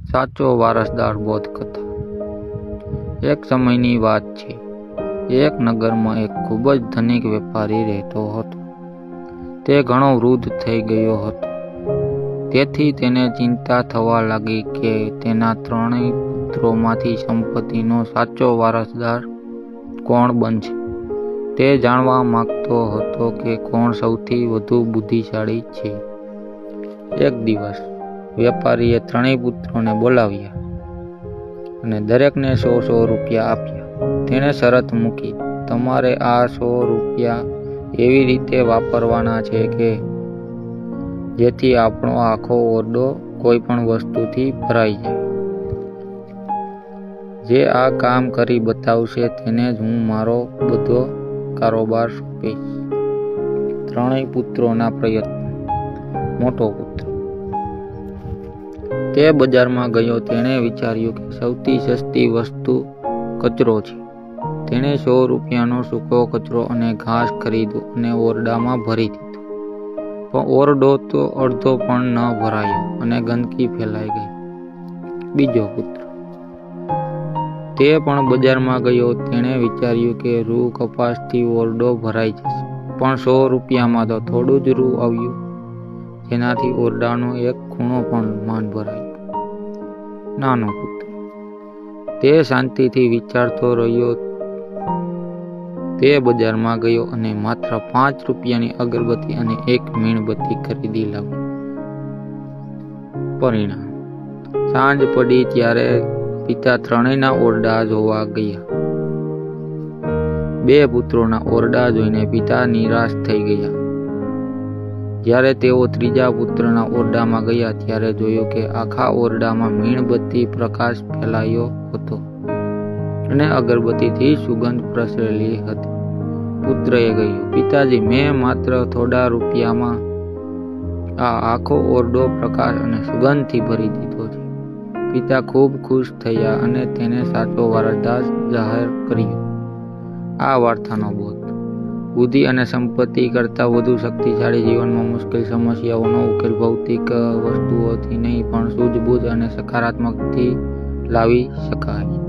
સાચો વારસદાર બોધકથા। એક સમયની વાત છે। એક નગરમાં એક ખૂબ જ ધનિક વેપારી રહેતો હતો। તે ઘણો વૃદ્ધ થઈ ગયો હતો, તેથી તેને ચિંતા થવા લાગી કે તેના ત્રણેય પુત્રોમાંથી સંપત્તિનો સાચો વારસદાર કોણ બનશે। તે જાણવા માંગતો હતો કે કોણ સૌથી વધુ બુદ્ધિશાળી છે। એક દિવસ વેપારીએ ત્રણેય પુત્રોને બોલાવ્યા અને દરેકને 100 રૂપિયા આપ્યા। તેણે શરત મૂકી, તમારે આ 100 રૂપિયા એવી રીતે વાપરવાના છે કે જેથી આપણો આખો ઓરડો કોઈ પણ વસ્તુથી ભરાઈ જાય। જે આ કામ કરી બતાવશે તેને જ હું મારો બધો કારોબાર સોંપીશ। ત્રણેય પુત્રોના પ્રયત્નો। મોટો પુત્ર તે બજારમાં ગયો। તેણે વિચાર્યું કે સૌથી સસ્તી વસ્તુ કચરો છે। તેણે 100 રૂપિયાનો સૂકો કચરો અને ઘાસ ખરીદ્યો અને ઓરડામાં ભરી દીધો। પણ ઓરડો તો અડધો પણ ન ભરાયો અને ગંદકી ફેલાઈ ગઈ। બીજો પુત્ર તે પણ બજારમાં ગયો। તેણે વિચાર્યું કે રૂ કપાસથી ઓરડો ભરાઈ જશે, પણ 100 રૂપિયામાં તો થોડું જ રૂ આવ્યું, જેનાથી ઓરડાનો એક ખૂણો પણ માંડ ભરાયો। નાનો પુત્ર તે શાંતિથી વિચારતો રહ્યો। તે બજારમાં ગયો અને માત્ર 5 રૂપિયાની અગરબત્તી અને 1 મીણબત્તી ખરીદી લાવ્યો। પરિણામ, સાંજ પડી ત્યારે પિતા ત્રણેયના ઓરડા જોવા ગયા। 2 પુત્રોના ઓરડા જોઈને પિતા નિરાશ થઈ ગયા। જ્યારે તેઓ ત્રીજા પુત્રના ઓરડામાં ગયા ત્યારે જોયું કે આખા ઓરડામાં મીણબત્તી પ્રકાશ ફેલાયો હતો અને અગરબત્તીથી સુગંધ પ્રસરેલી હતી। પુત્રએ કહ્યું, પિતાજી, મેં માત્ર થોડા રૂપિયામાં આ આખો ઓરડો પ્રકાશ અને સુગંધથી ભરી દીધો છે। પિતા ખૂબ ખુશ થયા અને તેને સાચો વારસદાર જાહેર કર્યો। આ વાર્તાનો બોધ: બુદ્ધિ અને સંપત્તિ કરતાં વધુ શક્તિશાળી જીવનમાં મુશ્કેલ સમસ્યાઓનો ઉકેલ ભૌતિક વસ્તુઓથી નહીં પણ સૂઝબૂઝ અને સકારાત્મકતાથી લાવી શકાય।